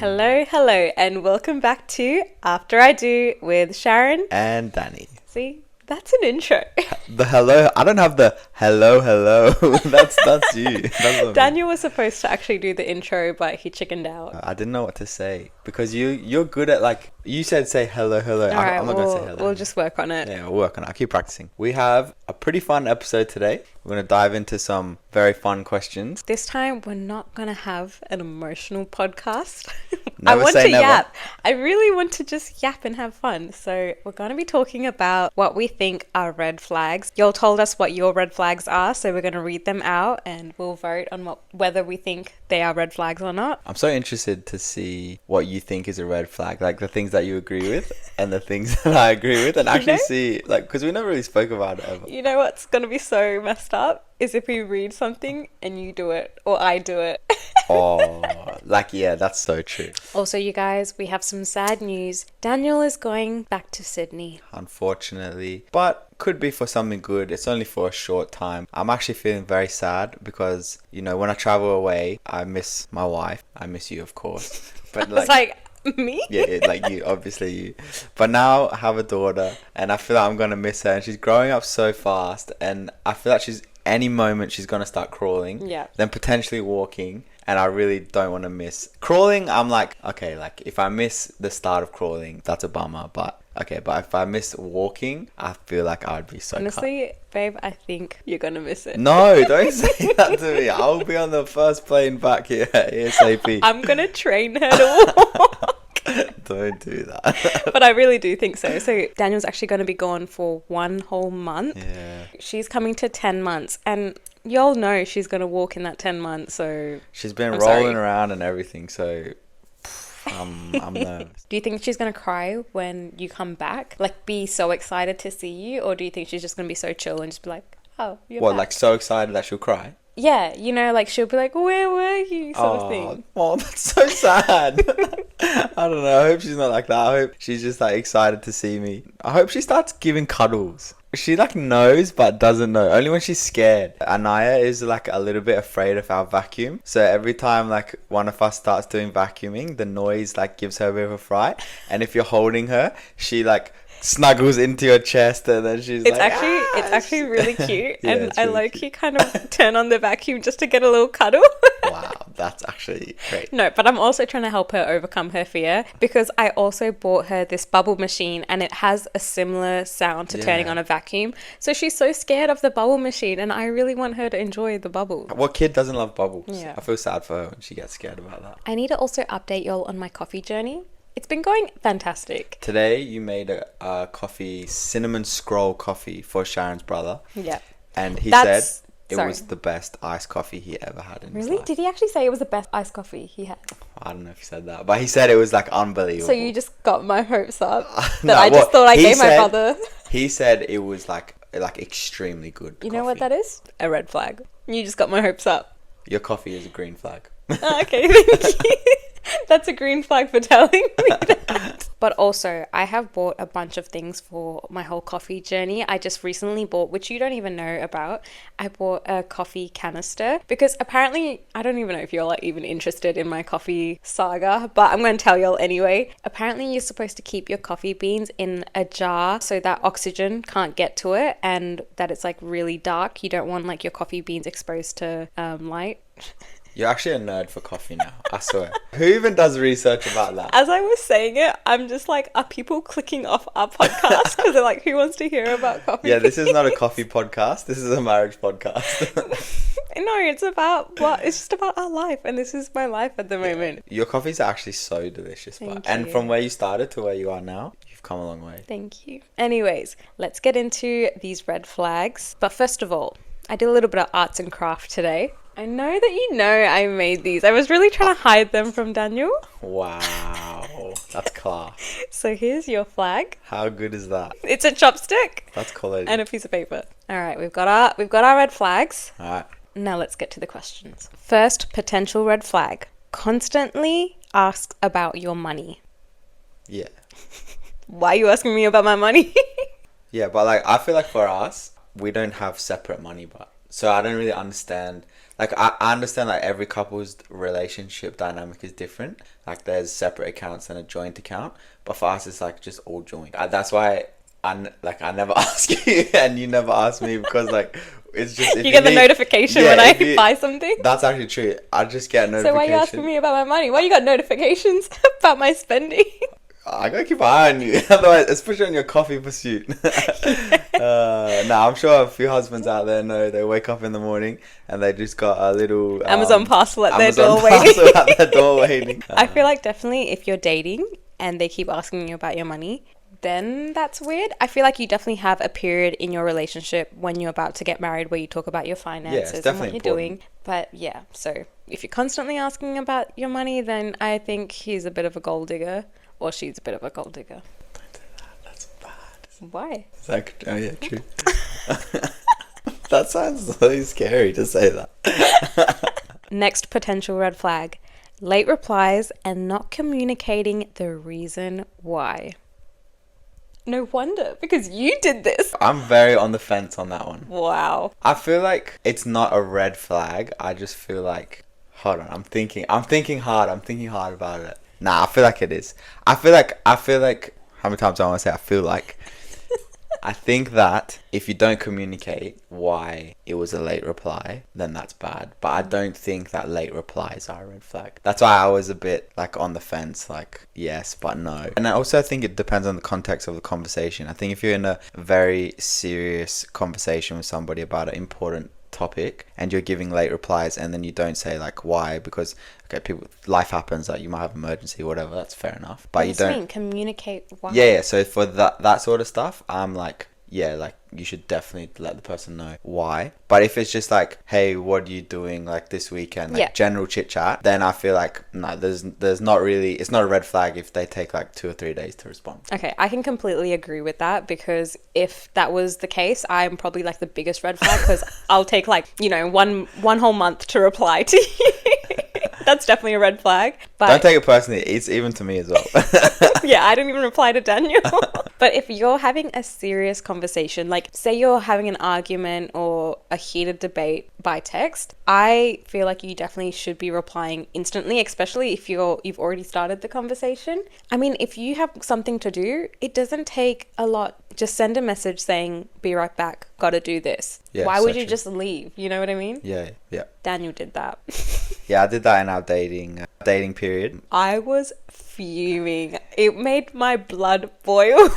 Hello, and welcome back to After I Do with Sharon and Danny. See, that's an intro. The hello, I don't have the hello. That's you. That's Daniel was supposed to actually do the intro, but he chickened out. I didn't know what to say because you're good at, like, you said say hello. I'm not gonna say hello. We'll just work on it. Yeah, we'll work on it. I'll keep practicing. We have a pretty fun episode today. We're going to dive into some very fun questions. This time, we're not going to have an emotional podcast. Never I want say to never. yap. I really want to just yap and have fun. So we're going to be talking about what we think are red flags. Y'all told us what your red flags are, so we're going to read them out and we'll vote on whether we think they are red flags or not. I'm so interested to see what you think is a red flag, like the things that you agree with and the things that I agree with, and actually see, like, because we never really spoke about it ever. You know what's going to be so messed up is if we read something and you do it or I do it. Oh, like, yeah, that's so true. Also, you guys, we have some sad news. Daniel is going back to Sydney. Unfortunately, but could be for something good. It's only for a short time. I'm actually feeling very sad because, you know, when I travel away, I miss my wife. I miss you, of course. But I was like, me? Yeah, like you, obviously you. But now I have a daughter and I feel like I'm going to miss her, and she's growing up so fast, and I feel like any moment she's going to start crawling, then potentially walking, and I really don't want to miss crawling. I'm like, okay, like if I miss the start of crawling, that's a bummer, but if I miss walking, I feel like I'd be so honestly, babe, I think you're gonna miss it. No, don't say that to me. I'll be on the first plane back here ASAP. I'm gonna train her to walk. Don't do that. But I really do think so. So Daniel's actually going to be gone for 1 whole month. Yeah. She's coming to 10 months, and y'all know she's going to walk in that 10 months. So she's been rolling around and everything. So I'm nervous. Do you think she's going to cry when you come back? Like, be so excited to see you? Or do you think she's just going to be so chill and just be like, oh, you're back? Like so excited that she'll cry? Yeah, you know, like she'll be like, where were you, sort of thing. Oh, that's so sad. I don't know. I hope she's not like that. I hope she's just like excited to see me. I hope she starts giving cuddles. She like knows but doesn't know. Only when she's scared. Anaya is like a little bit afraid of our vacuum. So every time like one of us starts doing vacuuming, the noise like gives her a bit of a fright. And if you're holding her, she like snuggles into your chest, and then it's actually really cute. Yeah, and I really low-key kind of turn on the vacuum just to get a little cuddle. Wow, that's actually great. No, but I'm also trying to help her overcome her fear, because I also bought her this bubble machine and it has a similar sound to turning on a vacuum. So she's so scared of the bubble machine, and I really want her to enjoy the bubbles. What kid doesn't love bubbles? Yeah. I feel sad for her when she gets scared about that. I need to also update y'all on my coffee journey. It's been going fantastic. Today you made a coffee, cinnamon scroll coffee for Sharon's brother. Yeah. And he said it Sorry. was the best iced coffee he ever had in his Really? life. Did he actually say it was the best iced coffee he had? I don't know if he said that, but he said it was like unbelievable. So you just got my hopes up No, I just thought I gave my brother. He said it was like extremely good. You know what that is? A red flag. You just got my hopes up. Your coffee is a green flag. Okay, thank you. That's a green flag for telling me that. But also, I have bought a bunch of things for my whole coffee journey. I just recently bought, which you don't even know about, I bought a coffee canister, because apparently, I don't even know if you're like even interested in my coffee saga, but I'm going to tell y'all anyway. Apparently, you're supposed to keep your coffee beans in a jar so that oxygen can't get to it, and that it's like really dark. You don't want like your coffee beans exposed to light. You're actually a nerd for coffee now, I swear. Who even does research about that? As I was saying it, I'm just like, are people clicking off our podcast? Because they're like, who wants to hear about coffee? Yeah, this is not a coffee podcast. This is a marriage podcast. No, it's just about our life. And this is my life at the moment. Your coffees are actually so delicious. Thank And you. from where you started to where you are now, you've come a long way. Thank you. Anyways, let's get into these red flags. But first of all, I did a little bit of arts and craft today. I know that you know I made these. I was really trying to hide them from Daniel. Wow, that's class. So here's your flag. How good is that? It's a chopstick. That's quality. And a piece of paper. All right, we've got our red flags. All right. Now let's get to the questions. First potential red flag. Constantly asks about your money. Yeah. Why are you asking me about my money? Yeah, but like I feel like for us, we don't have separate money, but So I don't really understand. Like I understand like every couple's relationship dynamic is different. Like there's separate accounts and a joint account, but for us it's like just all joint. That's why I never ask you and you never ask me because like it's just if You get the notification when I buy something. That's actually true. I just get a notification. So why are you asking me about my money? Why you got notifications about my spending? I gotta keep an eye on you. Otherwise, especially on your coffee pursuit. I'm sure a few husbands out there know they wake up in the morning and they just got a little Amazon parcel at Amazon their door parcel waiting. at their door waiting. I feel like definitely if you're dating and they keep asking you about your money, then that's weird. I feel like you definitely have a period in your relationship when you're about to get married where you talk about your finances and what you're doing. But yeah, so if you're constantly asking about your money, then I think he's a bit of a gold digger. Or she's a bit of a gold digger. Don't do that. That's bad. Why? It's like, oh yeah, true. That sounds so scary to say that. Next potential red flag. Late replies and not communicating the reason why. No wonder, because you did this. I'm very on the fence on that one. Wow. I feel like it's not a red flag. I just feel like, hold on, I'm thinking hard about it. Nah, I feel like it is. I feel like, how many times do I want to say I feel like? I think that if you don't communicate why it was a late reply, then that's bad. But I don't think that late replies are a red flag. That's why I was a bit like on the fence, like yes, but no. And I also think it depends on the context of the conversation. I think if you're in a very serious conversation with somebody about an important topic and you're giving late replies and then you don't say like why, because life happens, like you might have an emergency or whatever, that's fair enough, but you don't communicate why. Yeah, so for that sort of stuff, I'm like, yeah, like you should definitely let the person know why. But if it's just like, hey, what are you doing like this weekend, like general chit chat, then I feel like no, there's not really, it's not a red flag if they take like 2 or 3 days to respond. Okay, I can completely agree with that, because if that was the case, I'm probably like the biggest red flag, because I'll take like, one whole month to reply to you. That's definitely a red flag. But don't take it personally. It's even to me as well. Yeah, I didn't even reply to Daniel. But if you're having a serious conversation, like say you're having an argument or a heated debate by text, I feel like you definitely should be replying instantly, especially if you've already started the conversation. I mean, if you have something to do, it doesn't take a lot. Just send a message saying, be right back, gotta do this. Yeah, why would you true. just leave? You know what I mean? Yeah. Daniel did that. Yeah, I did that in our dating period. I was fuming. It made my blood boil.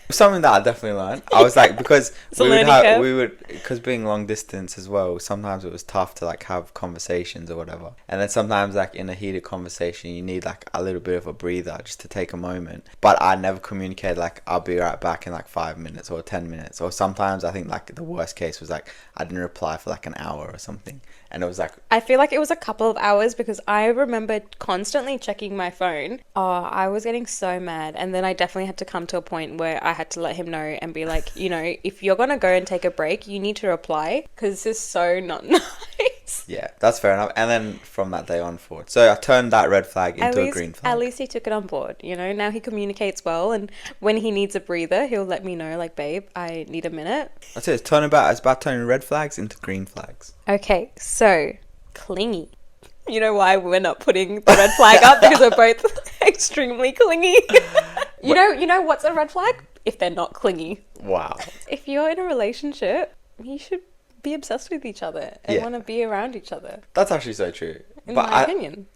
Something that I definitely learned. I was like, because because being long distance as well, sometimes it was tough to like have conversations or whatever. And then sometimes like in a heated conversation, you need like a little bit of a breather just to take a moment. But I never communicated like, I'll be right back in like 5 minutes or 10 minutes. Or sometimes I think like the worst case was like, I didn't reply for like an hour or something. And it was like, I feel like it was a couple of hours, because I remember constantly checking my phone. Oh, I was getting so mad. And then I definitely had to come to a point where I had to let him know and be like, if you're going to go and take a break, you need to reply, because this is so not nice. Yeah, that's fair enough. And then from that day on forward. So I turned that red flag into a green flag. At least he took it on board, Now he communicates well, and when he needs a breather, he'll let me know, like, babe, I need a minute. That's it. It's about turning red flags into green flags. Okay, so clingy. You know why we're not putting the red flag up? Because we're both extremely clingy. You know what's a red flag? If they're not clingy. Wow. If you're in a relationship, you should be obsessed with each other and want to be around each other. That's actually so true. In my opinion.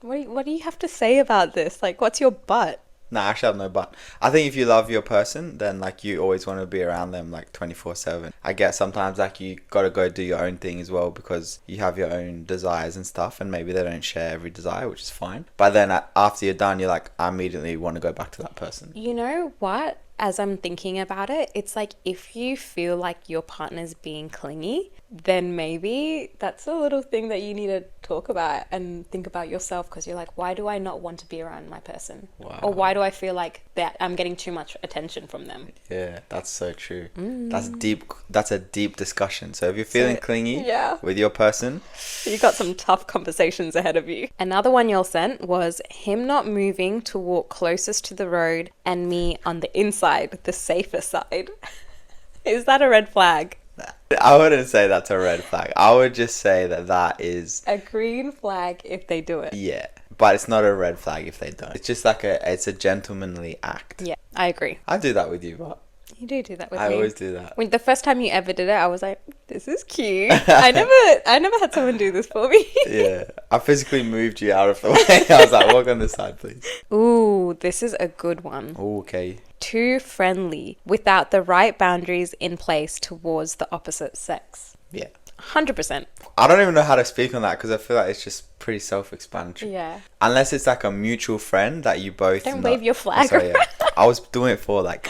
What do you have to say about this? Like, what's your butt? Nah, I actually have no but. I think if you love your person, then like you always want to be around them like 24/7. I guess sometimes like you gotta go do your own thing as well, because you have your own desires and stuff, and maybe they don't share every desire, which is fine. But then after you're done, you're like, I immediately want to go back to that person. You know what? As I'm thinking about it, it's like if you feel like your partner's being clingy, then maybe that's a little thing that you need to talk about and think about yourself, because you're like, why do I not want to be around my person? Wow. Or why do I feel like that I'm getting too much attention from them? Yeah, that's so true. That's deep. That's a deep discussion. So if you're feeling clingy with your person, you got some tough conversations ahead of you. Another one y'all sent was him not moving to walk closest to the road and me on the inside, the safer side. Is that a red flag? I wouldn't say that's a red flag. I would just say that is A green flag if they do it. yeah, but it's not a red flag if they don't. It's just like it's a gentlemanly act. Yeah, I agree. I do that with you, but You do that with I me. always do that. When the first time you ever did it, I was like, "This is cute." I never had someone do this for me. Yeah, I physically moved you out of the way. I was like, walk on this side, please. Ooh, this is a good one. Ooh, okay. Too friendly without the right boundaries in place towards the opposite sex. Yeah. 100%. I don't even know how to speak on that because I feel like it's just pretty self-explanatory. Yeah. Unless it's like a mutual friend that you both Don't know. wave your flag. Sorry, yeah. I was doing it for like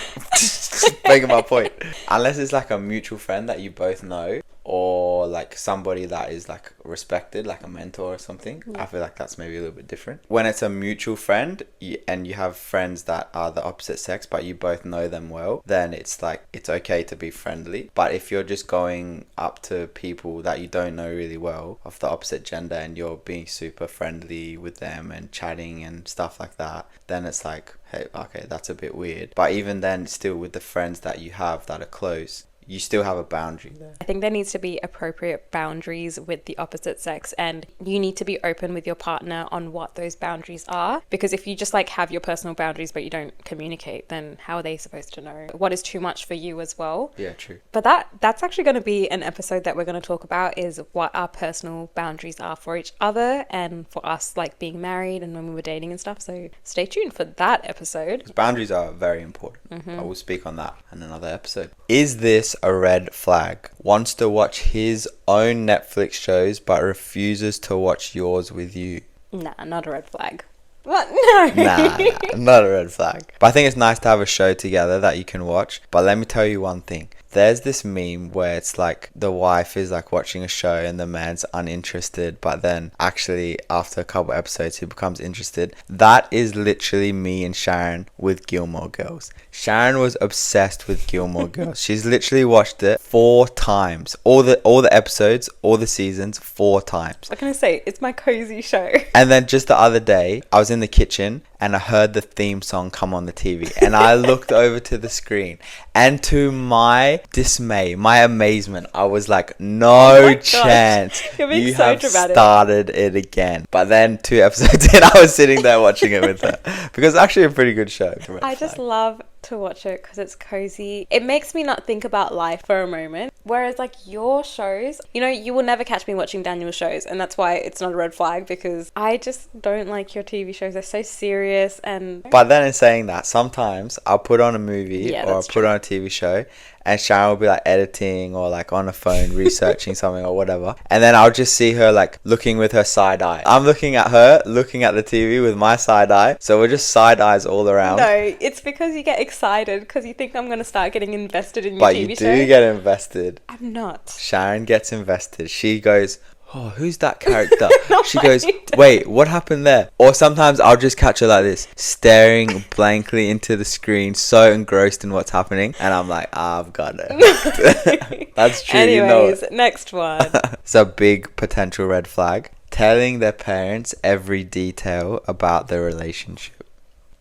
making my point. Unless it's like a mutual friend that you both know, or like somebody that is like respected, like a mentor or something. I feel like that's maybe a little bit different. When it's a mutual friend and you have friends that are the opposite sex but you both know them well, then it's like it's okay to be friendly. But if you're just going up to people that you don't know really well of the opposite gender and you're being super friendly with them and chatting and stuff like that, then it's like, hey, okay, that's a bit weird. But even then, still with the friends that you have that are close, you still have a boundary there. I think there needs to be appropriate boundaries with the opposite sex, and you need to be open with your partner on what those boundaries are, because if you just like have your personal boundaries but you don't communicate, then how are they supposed to know what is too much for you as well? Yeah, true. But that's actually going to be an episode that we're going to talk about, is what our personal boundaries are for each other and for us, like being married and when we were dating and stuff. So stay tuned for that episode. Because boundaries are very important. I will speak on that in another episode. Is this a red flag? Wants to watch his own Netflix shows but refuses to watch yours with you. Nah, not a red flag. What? No. Nah, not a red flag. But I think it's nice to have a show together that you can watch. But let me tell you one thing. There's this meme where it's like the wife is like watching a show and the man's uninterested, but then actually after a couple episodes he becomes interested. That is literally me and Sharon with Gilmore Girls. Sharon was obsessed with Gilmore Girls. She's literally watched it 4 times. All the episodes, all the seasons, 4 times. What can I say? It's my cozy show. And then just the other day, I was in the kitchen and I heard the theme song come on the TV. And I looked over to the screen. And to my dismay, my amazement, I was like, no chance. You're being you so have dramatic. started it again. But then 2 episodes in, I was sitting there watching it with her. Because it's actually a pretty good show. I just love to watch it because it's cozy. It makes me not think about life for a moment. Whereas like your shows, you know, you will never catch me watching Daniel's shows, and that's why it's not a red flag, because I just don't like your TV shows. They're so serious. And But then in saying that, sometimes I'll put on a movie Yeah, or I'll that's put on a TV show and Sharon will be like editing or like on a phone researching something or whatever. And then I'll just see her like looking with her side eye. I'm looking at her, looking at the TV with my side eye. So we're just side eyes all around. no, it's because you get excited because you think I'm going to start getting invested in your But TV you show. do get invested. I'm not. Sharon gets invested. She goes, oh, who's that character? No, She goes, I don't. wait, what happened there? Or sometimes I'll just catch her like this, staring blankly into the screen, so engrossed in what's happening. And I'm like, I've got it. That's true. Anyways, You know it. next one. It's a big potential red flag. Telling their parents every detail about their relationship.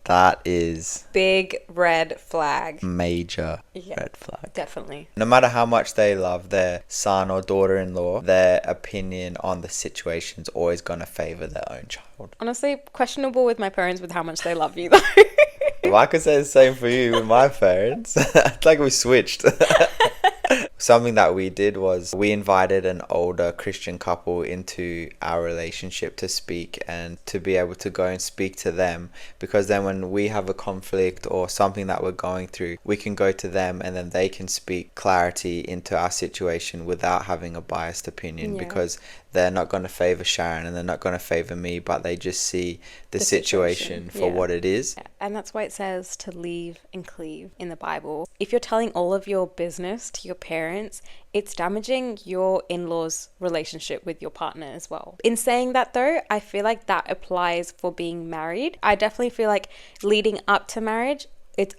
That is Big red flag. major Yeah. red flag. Definitely. No matter how much they love their son or daughter-in-law, their opinion on the situation's always going to favour their own child. Honestly, questionable with my parents with how much they love you though. Well, I could say the same for you with my parents. It's like we switched. Something that we did was we invited an older Christian couple into our relationship to speak and to be able to go and speak to them, because then when we have a conflict or something that we're going through, we can go to them and then they can speak clarity into our situation without having a biased opinion, Yeah. because they're not going to favor Sharon and they're not going to favor me, but they just see the situation for yeah. what it is. And that's why it says to leave and cleave in the Bible. If you're telling all of your business to your parents, it's damaging your in-laws' relationship with your partner as well. In saying that though, I feel like that applies for being married. I definitely feel like leading up to marriage,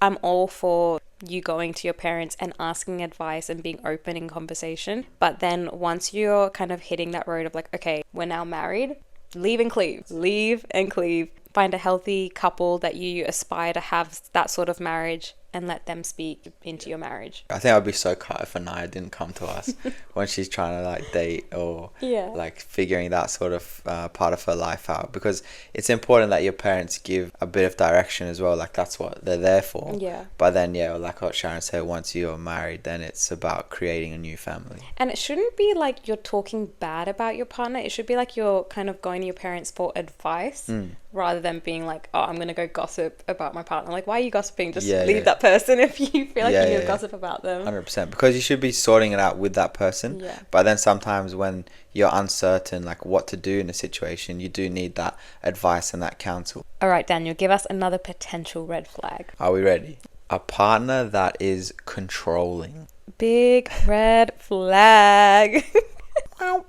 I'm all for you going to your parents and asking advice and being open in conversation. But then once you're kind of hitting that road of like, okay, we're now married, leave and cleave. Leave and cleave. Find a healthy couple that you aspire to have that sort of marriage and let them speak into your marriage. I think I'd be so cut if Anaya didn't come to us when she's trying to like date or like figuring that sort of part of her life out, because it's important that your parents give a bit of direction as well. Like that's what they're there for. Yeah. But then like what Sharon said, once you're married, then it's about creating a new family. And it shouldn't be like you're talking bad about your partner. It should be like you're kind of going to your parents for advice rather than being like, oh, I'm going to go gossip about my partner. Like, why are you gossiping? Just leave that person if you feel like you need to gossip about them. 100%. Because you should be sorting it out with that person. Yeah. But then sometimes when you're uncertain, like what to do in a situation, you do need that advice and that counsel. All right, Daniel, give us another potential red flag. Are we ready? A partner that is controlling. Big red flag. Why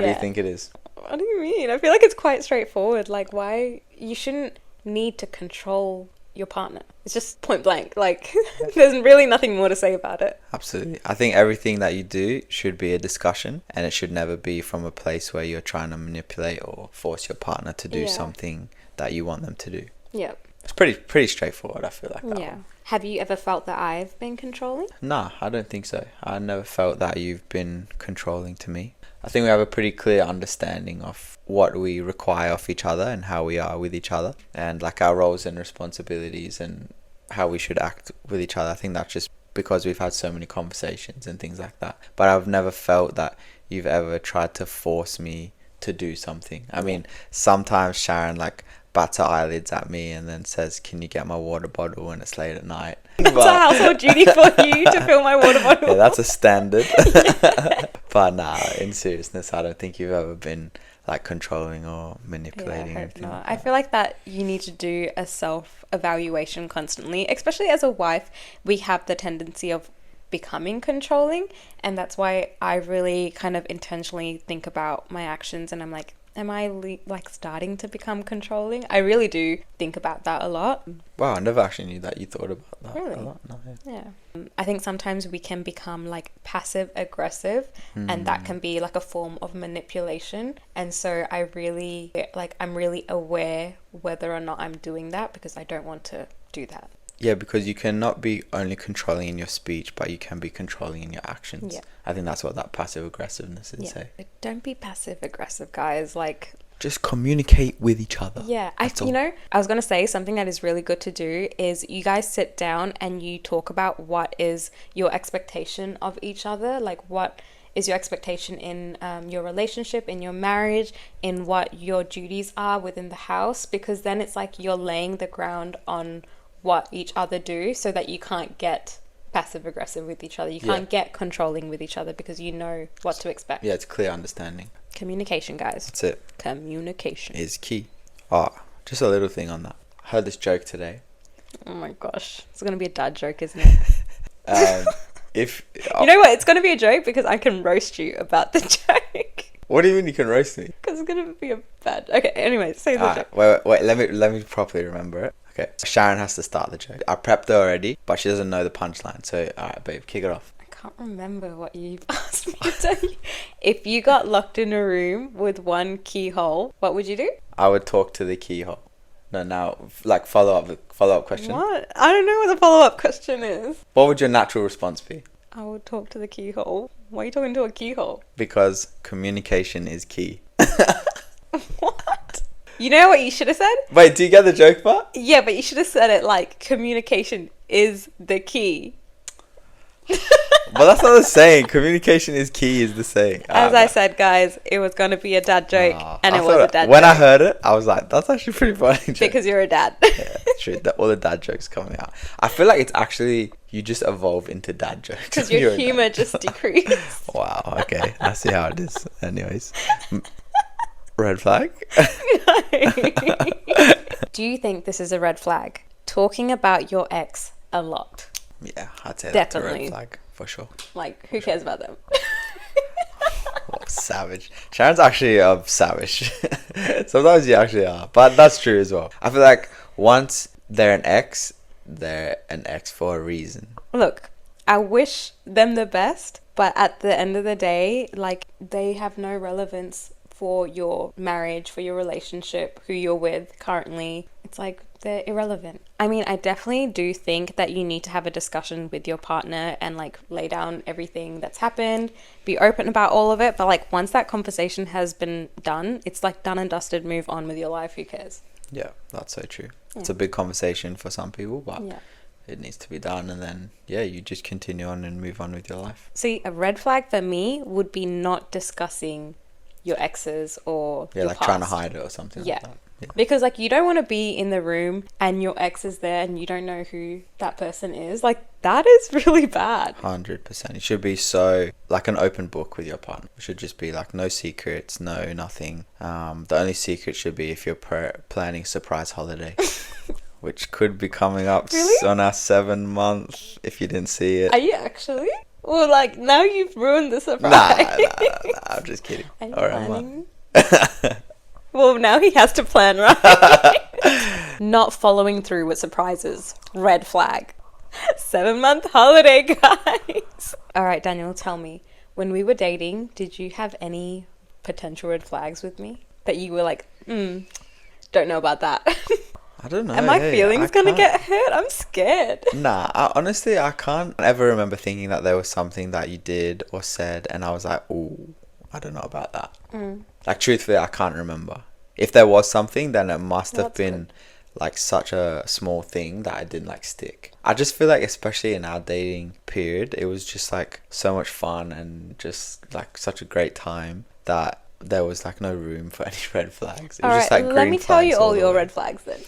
do you think it is? What do you mean? I feel like it's quite straightforward. Like, why you shouldn't need to control your partner. It's just point blank. Like, there's really nothing more to say about it. Absolutely. I think everything that you do should be a discussion, and it should never be from a place where you're trying to manipulate or force your partner to do something that you want them to do. Yeah. It's pretty straightforward, I feel like. That one. Have you ever felt that I've been controlling? Nah, I don't think so. I never felt that you've been controlling to me. I think we have a pretty clear understanding of what we require of each other and how we are with each other, and like our roles and responsibilities and how we should act with each other. I think that's just because we've had so many conversations and things like that. But I've never felt that you've ever tried to force me to do something. I mean, sometimes Sharon like bats her eyelids at me and then says, "Can you get my water bottle when it's late at night?" That's a household duty for you to fill my water bottle. Yeah, that's a standard. But nah, in seriousness, I don't think you've ever been like controlling or manipulating or anything. I feel like that you need to do a self-evaluation constantly, especially as a wife. We have the tendency of becoming controlling, and that's why I really kind of intentionally think about my actions, and I'm like, am I like starting to become controlling? I really do think about that a lot. Wow, I never actually knew that you thought about that really? a lot. No, yeah. I think sometimes we can become like passive aggressive, and that can be like a form of manipulation. And so I'm really aware whether or not I'm doing that, because I don't want to do that. Yeah, because you cannot be only controlling in your speech, but you can be controlling in your actions. Yeah. I think that's what that passive aggressiveness is. Yeah. Don't be passive aggressive, guys. Like, just communicate with each other. Yeah. I was going to say something that is really good to do is you guys sit down and you talk about what is your expectation of each other. Like, what is your expectation in your relationship, in your marriage, in what your duties are within the house, because then it's like you're laying the ground on what each other do, so that you can't get passive aggressive with each other. You can't get controlling with each other, because you know what to expect. Yeah, it's clear understanding. Communication, guys. That's it. Communication is key. Just a little thing on that. I heard this joke today. Oh my gosh. It's going to be a dad joke, isn't it? You know what? It's going to be a joke because I can roast you about the joke. What do you mean you can roast me? Because it's going to be a bad... Okay, anyway, say the joke. Wait, let me properly remember it. Okay, Sharon has to start the joke. I prepped her already, but she doesn't know the punchline. So, alright, babe, kick it off. I can't remember what you've asked me to tell you. If you got locked in a room with one keyhole, what would you do? I would talk to the keyhole. No, now, like follow-up question. What? I don't know what the follow-up question is. What would your natural response be? I would talk to the keyhole. Why are you talking to a keyhole? Because communication is key. What? You know what you should have said? Wait, do you get the joke part? Yeah, but you should have said it like communication is the key. But that's not the saying. Communication is key is the saying. As I said, guys, it was going to be a dad joke, and it was a dad joke. When I heard it, I was like, that's actually pretty funny joke. Because you're a dad. Yeah, it's true. All the dad jokes coming out. I feel like it's actually, you just evolve into dad jokes. Because your humour just decreased. Wow, okay. I see how it is. Anyways. Red flag? Do you think this is a red flag? Talking about your ex a lot. Yeah, I'd say definitely. That's a red flag, for sure. Like, who cares about them? Oh, savage. Sharon's actually savage. Sometimes you actually are. But that's true as well. I feel like once they're an ex for a reason. Look, I wish them the best, but at the end of the day, like, they have no relevance for your marriage, for your relationship, who you're with currently, It's like they're irrelevant. I mean, I definitely do think that you need to have a discussion with your partner and like lay down everything that's happened, be open about all of it. But like once that conversation has been done, it's like done and dusted, move on with your life. Who cares? Yeah, that's so true. Yeah. It's a big conversation for some people, but it needs to be done. And then, you just continue on and move on with your life. See, a red flag for me would be not discussing your exes or your like past. Trying to hide it or something like that. Yeah. Because like you don't want to be in the room and your ex is there and you don't know who that person is. Like that is really bad. 100%. It should be so like an open book with your partner. It should just be like no secrets, no nothing. The only secret should be if you're planning a surprise holiday. Which could be coming up on our 7 month if you didn't see it. Are you actually? Well, like now you've ruined the surprise. Nah, I'm just kidding. Are you planning? Well, now he has to plan, right? Not following through with surprises. Red flag. 7-month holiday, guys. All right, Daniel, tell me. When we were dating, did you have any potential red flags with me? That you were like, don't know about that. I don't know. Are my feelings going to get hurt? I'm scared. Nah, honestly, I can't ever remember thinking that there was something that you did or said and I was like, ooh, I don't know about that. Like, truthfully, I can't remember. If there was something, then it must have been like such a small thing that I didn't like stick. I just feel like, especially in our dating period, it was just like so much fun and just like such a great time that there was like no room for any red flags. It was just like let me tell you all your red flags then.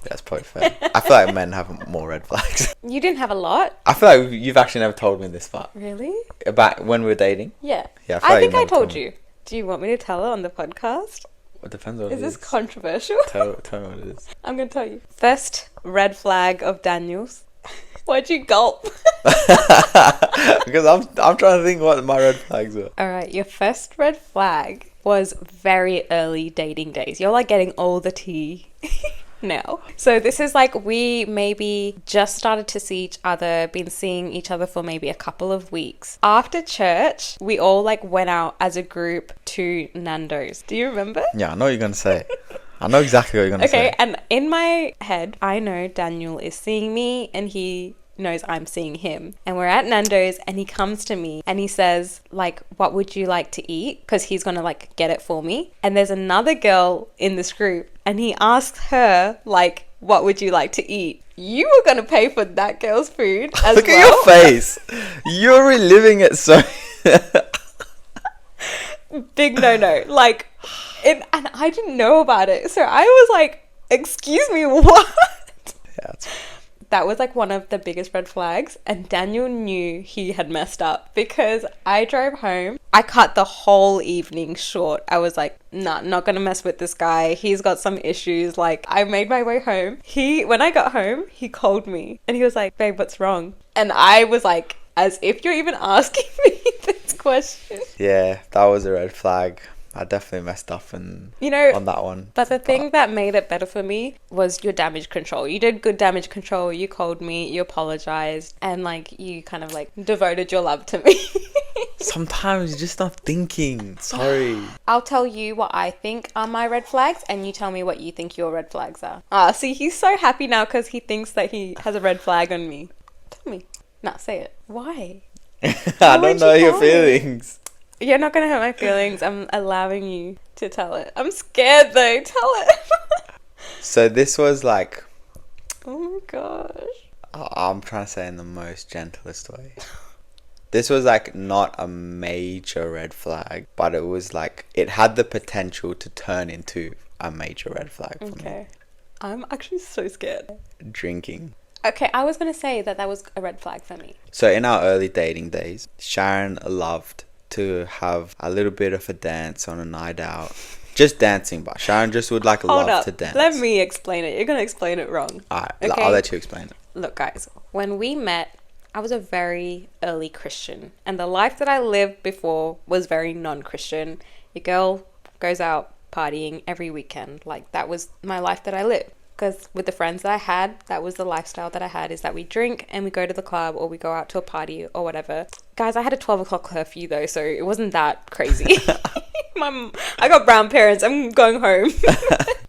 That's probably fair. I feel like men have more red flags. You didn't have a lot? I feel like you've actually never told me this part. Really? About when we were dating? Yeah. Yeah. I think I told you. Do you want me to tell it on the podcast? It depends on what it is. Is this controversial? Tell me what it is. I'm going to tell you. First red flag of Daniel's. Why'd you gulp? Because I'm trying to think what my red flags were. All right. Your first red flag was very early dating days. You're like getting all the tea now. So this is like we maybe just started to see each other, been seeing each other for maybe a couple of weeks. After church, we all like went out as a group to Nando's. Do you remember? Yeah, I know what you're going to say. I know exactly what you're going to say. Okay, and in my head, I know Daniel is seeing me and he knows I'm seeing him. And we're at Nando's and he comes to me and he says, like, what would you like to eat? Because he's going to like get it for me. And there's another girl in this group and he asks her, like, what would you like to eat? You were going to pay for that girl's food as Look well. at your face. You're reliving it so... Big no. Like, and I didn't know about it. So I was like, excuse me, what? Yeah, that was like one of the biggest red flags, and Daniel knew he had messed up because I drove home. I cut the whole evening short. I was like, nah, not gonna mess with this guy. He's got some issues. Like, I made my way home. When I got home, he called me and he was like, babe, what's wrong? And I was like, as if you're even asking me this question. Yeah, that was a red flag. I definitely messed up on that one. But the thing that made it better for me was your damage control. You did good damage control. You called me, you apologized, and like you kind of like devoted your love to me. Sometimes you're just not thinking. Sorry. I'll tell you what I think are my red flags and you tell me what you think your red flags are. See, he's so happy now because he thinks that he has a red flag on me. Tell me. Nah, say it. Why? I don't know your feelings. You're not going to hurt my feelings. I'm allowing you to tell it. I'm scared though. Tell it. So this was like... Oh my gosh. I'm trying to say in the most gentlest way. This was like not a major red flag, but it was like it had the potential to turn into a major red flag for me. I'm actually so scared. Drinking. Okay, I was going to say that was a red flag for me. So in our early dating days, Sharon loved to have a little bit of a dance on a night out. Just dancing, but Sharon just would like love to dance. Let me explain it. You're going to explain it wrong. Alright, okay? I'll let you explain it. Look, guys, when we met, I was a very early Christian. And the life that I lived before was very non-Christian. Your girl goes out partying every weekend. Like, that was my life that I lived. Because with the friends that I had, that was the lifestyle that I had, is that we drink and we go to the club or we go out to a party or whatever. Guys, I had a 12 o'clock curfew though, so it wasn't that crazy. I got brown parents. I'm going home.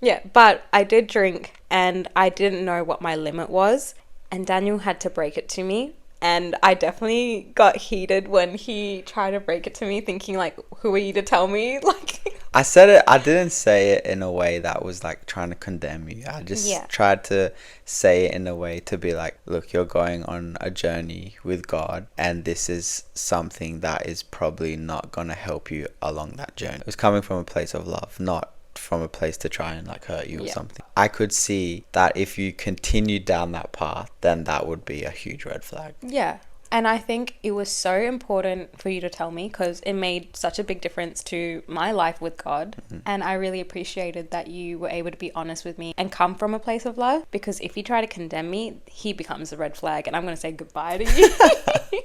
Yeah, but I did drink and I didn't know what my limit was, and Daniel had to break it to me. And I definitely got heated when he tried to break it to me, thinking like, who are you to tell me? Like, I said it, I didn't say it in a way that was like trying to condemn you. I just tried to say it in a way to be like, look, you're going on a journey with God, and this is something that is probably not going to help you along that journey. It was coming from a place of love, not from a place to try and like hurt you or something. I could see that if you continued down that path, then that would be a huge red flag. Yeah. And I think it was so important for you to tell me, because it made such a big difference to my life with God. And I really appreciated that you were able to be honest with me and come from a place of love, because if you try to condemn me, he becomes a red flag and I'm going to say goodbye to you.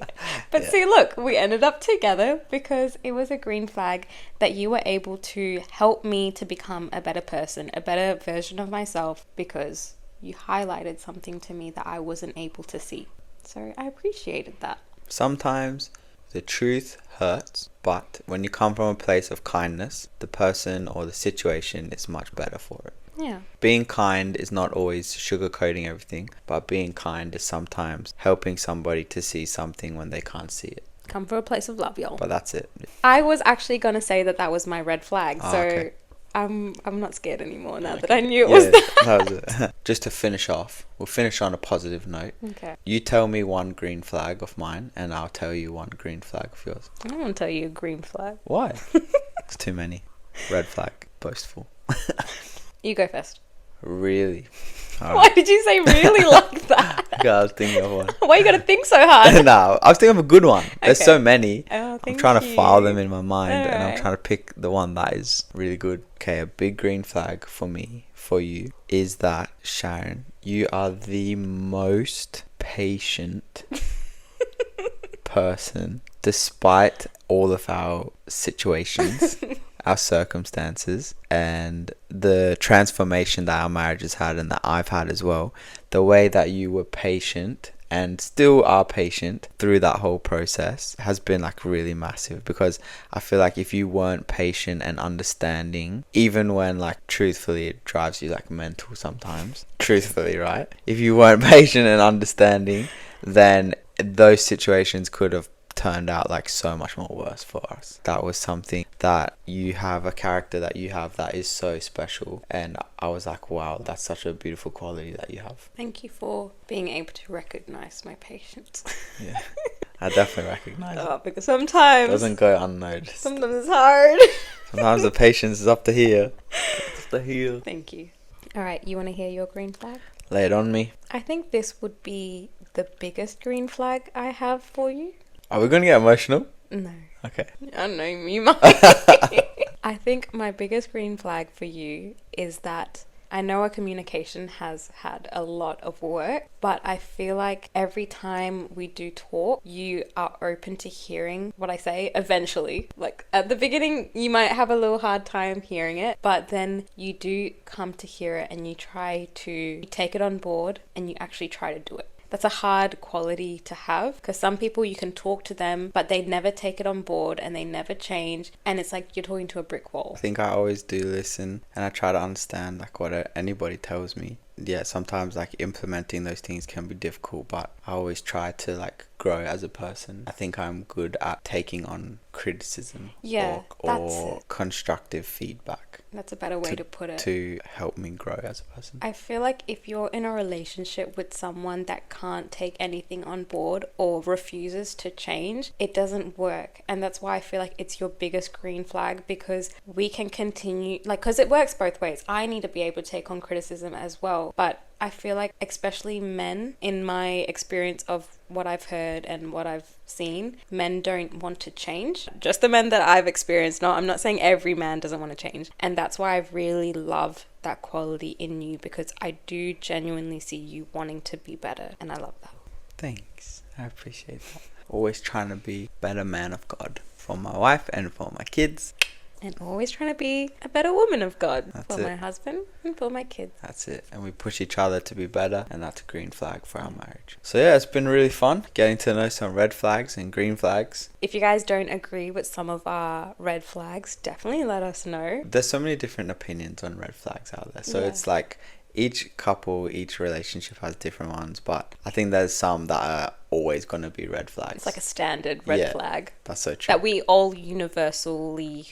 But see, look, we ended up together because it was a green flag that you were able to help me to become a better person, a better version of myself, because you highlighted something to me that I wasn't able to see. So I appreciated that. Sometimes the truth hurts, but when you come from a place of kindness, the person or the situation is much better for it. Yeah. Being kind is not always sugarcoating everything, but being kind is sometimes helping somebody to see something when they can't see it. Come from a place of love, y'all. But that's it. I was actually going to say that was my red flag. So okay. I'm not scared anymore now that I knew it was that. That was it. Just to finish off, we'll finish on a positive note. Okay. You tell me one green flag of mine, and I'll tell you one green flag of yours. I don't want to tell you a green flag. Why? It's too many. Red flag. Boastful. You go first. Really? All Why did you say really like that? Okay, I was thinking of one. Why you got to think so hard? No, I was thinking of a good one. There's Okay. so many. Oh, I'm trying to you. file them in my mind, and I'm Alright. trying to pick the one that is really good. Okay, a big green flag for me, for you, is that, Sharon, you are the most patient person, despite all of our situations, our circumstances, and the transformation that our marriage has had and that I've had as well. The way that you were patient and still are patient through that whole process has been like really massive, because I feel like if you weren't patient and understanding, even when like truthfully it drives you like mental sometimes, truthfully, right? If you weren't patient and understanding, then those situations could have turned out like so much more worse for us. That was something that you have, a character that you have that is so special, and I was like, wow, that's such a beautiful quality that you have. Thank you for being able to recognize my patience. Yeah, I definitely recognize it. Oh, because sometimes Doesn't go unnoticed. sometimes it's hard. Sometimes the patience is up to here. It's the heel. Thank you. All right, you want to hear your green flag? Lay it on me. I think this would be the biggest green flag I have for you. Are we going to get emotional? No. Okay. I know you might. I think my biggest green flag for you is that I know our communication has had a lot of work, but I feel like every time we do talk, you are open to hearing what I say eventually. Like at the beginning, you might have a little hard time hearing it, but then you do come to hear it and you try to take it on board and you actually try to do it. That's a hard quality to have, because some people, you can talk to them, but they never take it on board and they never change. And it's like you're talking to a brick wall. I think I always do listen, and I try to understand like what anybody tells me. Yeah, sometimes like implementing those things can be difficult, but I always try to like grow as a person. I think I'm good at taking on criticism, or constructive feedback. That's a better way to put it. To help me grow as a person. I feel like if you're in a relationship with someone that can't take anything on board or refuses to change, it doesn't work. And that's why I feel like it's your biggest green flag, because we can continue, like, because it works both ways. I need to be able to take on criticism as well. But I feel like especially men, in my experience of what I've heard and what I've seen, men don't want to change. Just the men that I've experienced. No, I'm not saying every man doesn't want to change. And that's why I really love that quality in you, because I do genuinely see you wanting to be better. And I love that. Thanks. I appreciate that. Always trying to be a better man of God for my wife and for my kids. And always trying to be a better woman of God. That's for it. my husband and for my kids. That's it. And we push each other to be better, and that's a green flag for our marriage. So yeah, it's been really fun getting to know some red flags and green flags. If you guys don't agree with some of our red flags, definitely let us know. There's so many different opinions on red flags out there. So Yeah. it's like, each couple, each relationship has different ones, but I think there's some that are always going to be red flags. It's like a standard red flag That's so true. that we all universally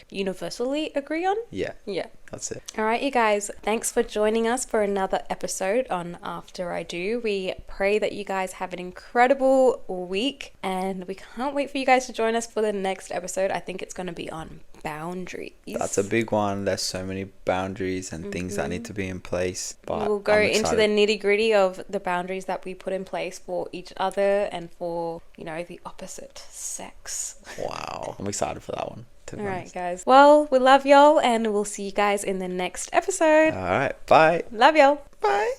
agree on. Yeah, Yeah. that's it. All right, you guys, thanks for joining us for another episode on After I Do. We pray that you guys have an incredible week, and we can't wait for you guys to join us for the next episode. I think it's going to be on boundaries. That's a big one. There's so many boundaries and things that need to be in place. But we'll go into the nitty-gritty of the boundaries that we put in place for each other and for, you know, the opposite sex. Wow. I'm excited for that one. All right, guys. Well, we love y'all, and we'll see you guys in the next episode. All right. Bye. Love y'all. Bye.